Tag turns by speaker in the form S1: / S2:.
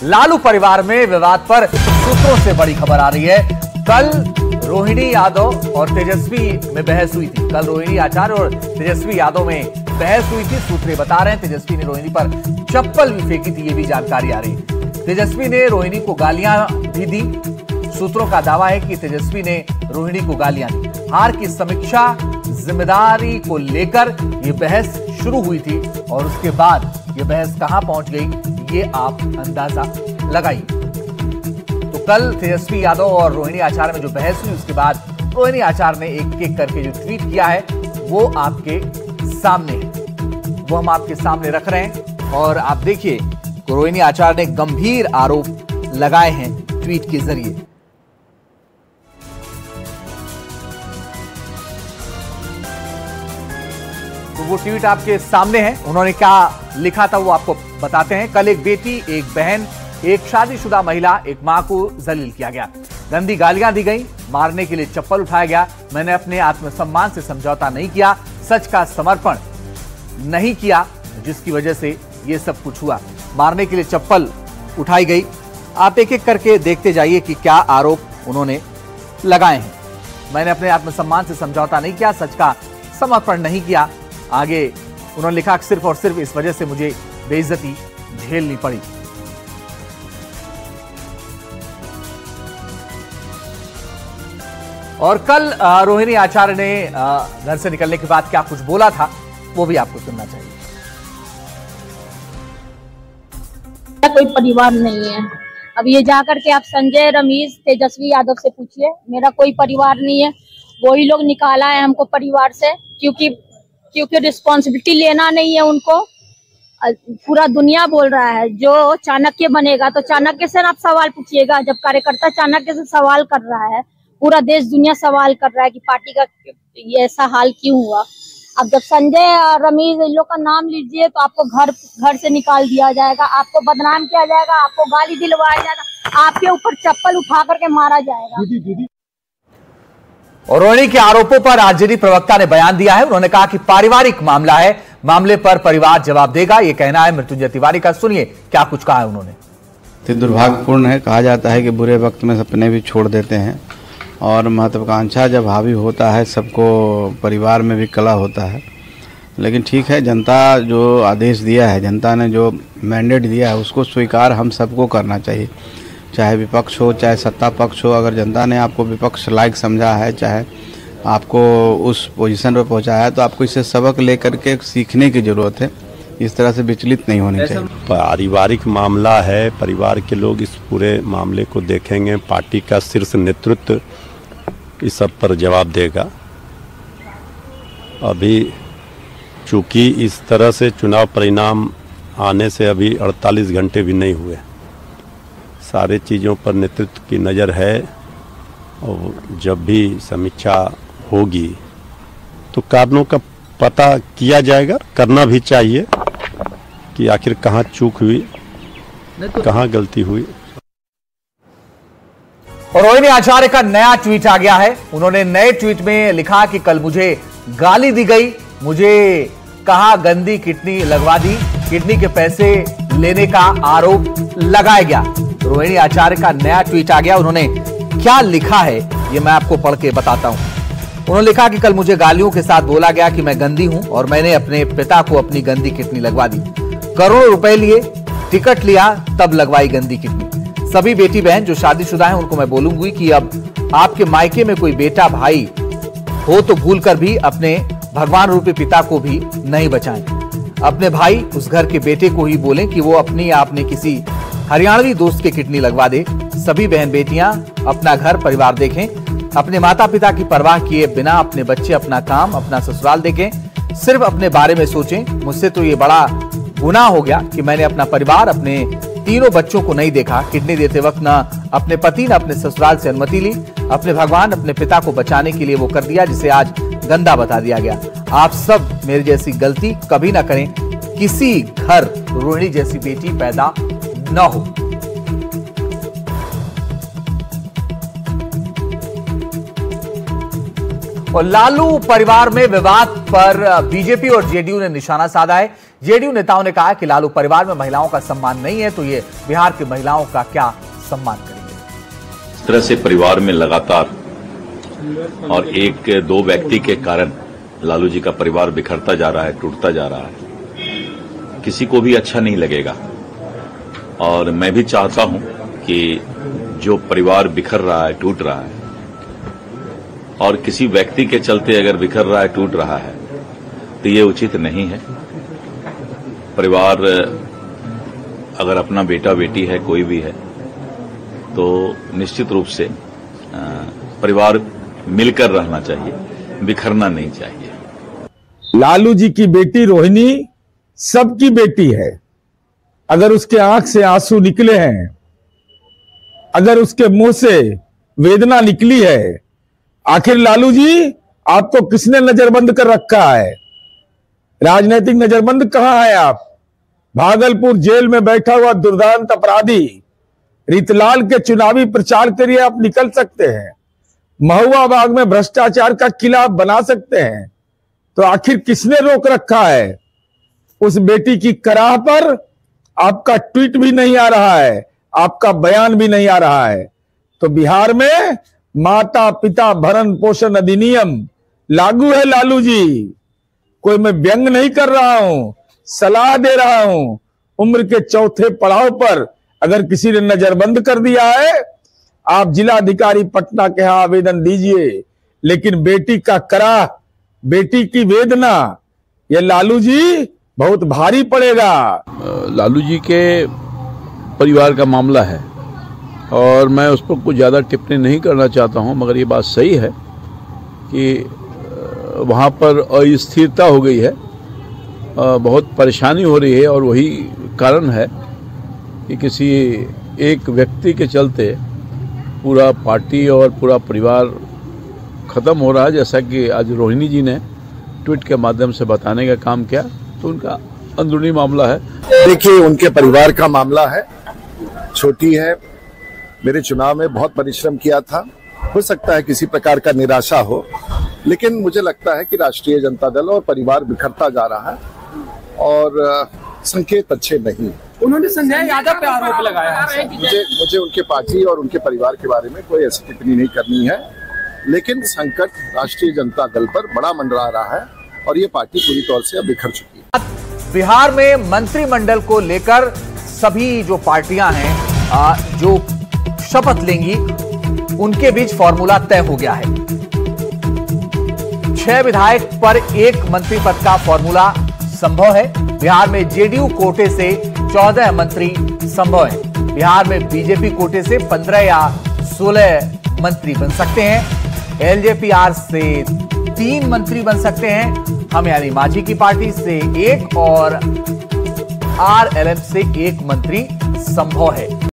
S1: लालू परिवार में विवाद पर सूत्रों से बड़ी खबर आ रही है। कल रोहिणी यादव और तेजस्वी में बहस हुई थी। कल रोहिणी आचार्य और तेजस्वी यादव में बहस हुई थी। सूत्र बता रहे हैं तेजस्वी ने रोहिणी पर चप्पल भी फेंकी थी, ये भी जानकारी आ रही है। तेजस्वी ने रोहिणी को गालियां भी दी। सूत्रों का दावा है कि तेजस्वी ने रोहिणी को गालियां दी। हार की समीक्षा जिम्मेदारी को लेकर यह बहस शुरू हुई थी और उसके बाद यह बहस कहां पहुंच गई, ये आप अंदाजा लगाइए। तो कल तेजस्वी यादव और रोहिणी आचार्य में जो बहस हुई, उसके बाद रोहिणी आचार्य ने एक एक करके जो ट्वीट किया है वो आपके सामने है, वो हम आपके सामने रख रहे हैं। और आप देखिए रोहिणी आचार्य ने गंभीर आरोप लगाए हैं ट्वीट के जरिए। तो वो ट्वीट आपके सामने है। उन्होंने क्या लिखा था वो आपको बताते हैं। कल एक बेटी, एक बहन, एक शादीशुदा महिला, एक मां को जलील किया गया, गंदी गालियां दी गई, मारने के लिए चप्पल उठाया गया। मैंने अपने आत्मसम्मान से समझौता नहीं किया, सच का समर्पण नहीं किया, जिसकी वजह से ये सब कुछ हुआ। मारने के लिए चप्पल उठाई गई। आप एक एक करके देखते जाइए कि क्या आरोप उन्होंने लगाए हैं। मैंने अपने आत्मसम्मान से समझौता नहीं किया, सच का समर्पण नहीं किया। आगे उन्होंने लिखा सिर्फ और सिर्फ इस वजह से मुझे बेइज्जती झेलनी पड़ी। और कल रोहिणी आचार्य ने घर से निकलने के बाद क्या कुछ बोला था वो भी आपको सुनना चाहिए।
S2: कोई परिवार नहीं है। अब ये जाकर के आप संजय, रमेश, तेजस्वी यादव से पूछिए, मेरा कोई परिवार नहीं है। वही लोग निकाला है हमको परिवार से, क्योंकि रिस्पॉन्सिबिलिटी लेना नहीं है उनको। पूरा दुनिया बोल रहा है जो चाणक्य बनेगा तो चाणक्य से आप सवाल पूछिएगा। जब कार्यकर्ता चाणक्य से सवाल कर रहा है, पूरा देश दुनिया सवाल कर रहा है कि पार्टी का ये ऐसा हाल क्यों हुआ। अब जब संजय और रमेश इन लोग का नाम लीजिए तो आपको घर से निकाल दिया जाएगा, आपको बदनाम किया जाएगा, आपको गाली दिलवाया जाएगा, आपके ऊपर चप्पल उठा करके मारा जाएगा।
S1: और रोहिणी के आरोपों पर आरजेडी प्रवक्ता ने बयान दिया है। उन्होंने कहा कि पारिवारिक मामला है, मामले पर परिवार जवाब देगा, ये कहना है मृत्युंजय तिवारी का। सुनिए क्या कुछ कहा है उन्होंने।
S3: दुर्भाग्यपूर्ण है, कहा जाता है कि बुरे वक्त में सपने भी छोड़ देते हैं और महत्वाकांक्षा जब हावी होता है सबको परिवार में भी कला होता है। लेकिन ठीक है, जनता जो आदेश दिया है, जनता ने जो मैंडेट दिया है उसको स्वीकार हम सबको करना चाहिए, चाहे विपक्ष हो चाहे सत्ता पक्ष हो। अगर जनता ने आपको विपक्ष लायक समझा है, चाहे आपको उस पोजीशन पर पहुंचाया है, तो आपको इससे सबक लेकर के सीखने की ज़रूरत है। इस तरह से विचलित नहीं होने चाहिए।
S4: पारिवारिक मामला है, परिवार के लोग इस पूरे मामले को देखेंगे, पार्टी का शीर्ष नेतृत्व इस सब पर जवाब देगा। अभी चूंकि इस तरह से चुनाव परिणाम आने से अभी 48 घंटे भी नहीं हुए, सारे चीज़ों पर नेतृत्व की नज़र है और जब भी समीक्षा होगी तो कारणों का पता किया जाएगा। करना भी चाहिए कि आखिर कहाँ चूक हुई, कहाँ गलती हुई।
S1: और रोहिणी आचार्य का नया ट्वीट आ गया है। उन्होंने नए ट्वीट में लिखा कि कल मुझे गाली दी गई, मुझे कहा गंदी किडनी लगवा दी, किडनी के पैसे लेने का आरोप लगाया गया। रोहिणी आचार्य का नया ट्वीट आ गया। उन्होंने क्या लिखा है ये मैं आपको पढ़ के बताता हूं। उन्होंने लिखा कि कल मुझे गालियों के साथ बोला गया कि मैं गंदी हूं और मैंने अपने पिता को अपनी गंदी किडनी लगवा दी। करोड़ों रुपए लिए, टिकट लिया, तब लगवाई गंदी किडनी। सभी बेटी बहन जो शादीशुदा हैं उनको मैं बोलूंगी कि अब आपके मायके में कोई बेटा भाई हो तो भूलकर भी अपने भगवान रूपी पिता को भी नहीं बचाएं। अपने भाई उस घर के बेटे को ही बोलें कि वो अपनी या अपने किसी हरियाणवी दोस्त की किडनी लगवा दे। सभी बहन बेटियां अपना घर परिवार देखें, अपने माता पिता की परवाह किए बिना अपने बच्चे, अपना काम, अपना ससुराल देखें, सिर्फ अपने बारे में सोचें। मुझसे तो ये बड़ा गुनाह हो गया कि मैंने अपना परिवार, अपने तीनों बच्चों को नहीं देखा। किडनी देते वक्त ना अपने पति ना अपने ससुराल से अनुमति ली। अपने भगवान, अपने पिता को बचाने के लिए वो कर दिया जिसे आज गंदा बता दिया गया। आप सब मेरी जैसी गलती कभी ना करें, किसी घर रोहिणी जैसी बेटी पैदा न हो। और लालू परिवार में विवाद पर बीजेपी और जेडीयू ने निशाना साधा है। जेडीयू नेताओं ने कहा कि लालू परिवार में महिलाओं का सम्मान नहीं है, तो ये बिहार की महिलाओं का क्या सम्मान करेंगे।
S5: इस तरह से परिवार में लगातार और एक दो व्यक्ति के कारण लालू जी का परिवार बिखरता जा रहा है, टूटता जा रहा है, किसी को भी अच्छा नहीं लगेगा। और मैं भी चाहता हूं कि जो परिवार बिखर रहा है, टूट रहा है, और किसी व्यक्ति के चलते अगर बिखर रहा है, टूट रहा है, तो ये उचित नहीं है। परिवार अगर अपना बेटा बेटी है, कोई भी है, तो निश्चित रूप से परिवार मिलकर रहना चाहिए, बिखरना नहीं चाहिए।
S6: लालू जी की बेटी रोहिणी सबकी बेटी है। अगर उसके आंख से आंसू निकले हैं, अगर उसके मुंह से वेदना निकली है, आखिर लालू जी आपको किसने नजरबंद कर रखा है? राजनीतिक नजरबंद कहां है आप? भागलपुर जेल में बैठा हुआ दुर्दांत अपराधी रीतलाल के चुनावी प्रचार के लिए आप निकल सकते हैं, महुआ बाग में भ्रष्टाचार का किला बना सकते हैं, तो आखिर किसने रोक रखा है? उस बेटी की कराह पर आपका ट्वीट भी नहीं आ रहा है, आपका बयान भी नहीं आ रहा है। तो बिहार में माता पिता भरण पोषण अधिनियम लागू है लालू जी। कोई मैं व्यंग नहीं कर रहा हूं, सलाह दे रहा हूं। उम्र के चौथे पड़ाव पर अगर किसी ने नजरबंद कर दिया है, आप जिलाधिकारी पटना के यहां आवेदन दीजिए, लेकिन बेटी का कराह, बेटी की वेदना, यह लालू जी बहुत भारी पड़ेगा।
S7: लालू जी के परिवार का मामला है और मैं उस पर कुछ ज़्यादा टिप्पणी नहीं करना चाहता हूं, मगर ये बात सही है कि वहां पर अस्थिरता हो गई है, बहुत परेशानी हो रही है, और वही कारण है कि किसी एक व्यक्ति के चलते पूरा पार्टी और पूरा परिवार ख़त्म हो रहा है। जैसा कि आज रोहिणी जी ने ट्वीट के माध्यम से बताने का काम किया, तो उनका अंदरूनी मामला है।
S8: देखिए, उनके परिवार का मामला है, छोटी है, मेरे चुनाव में बहुत परिश्रम किया था, हो सकता है किसी प्रकार का निराशा हो, लेकिन मुझे लगता है कि राष्ट्रीय जनता दल और परिवार बिखरता जा रहा है और संकेत अच्छे नहीं।
S9: उन्होंने संजय यादव पे आरोप लगाया है।
S8: मुझे उनके पार्टी और उनके परिवार के बारे में कोई ऐसी टिप्पणी नहीं करनी है, लेकिन संकट राष्ट्रीय जनता दल पर बड़ा मंडरा रहा है और ये पार्टी पूरी तौर से अब बिखर चुकी है।
S1: बिहार में मंत्रिमंडल को लेकर सभी जो पार्टियां हैं जो शपथ लेंगी, उनके बीच फॉर्मूला तय हो गया है। 6 विधायक पर 1 मंत्री पद का फॉर्मूला संभव है। बिहार में जेडीयू कोटे से 14 मंत्री संभव है। बिहार में बीजेपी कोटे से 15 या 16 मंत्री बन सकते हैं। एलजेपीआर से 3 मंत्री बन सकते हैं। हम यानी मांझी की पार्टी से 1 और आरएलएम से 1 मंत्री संभव है।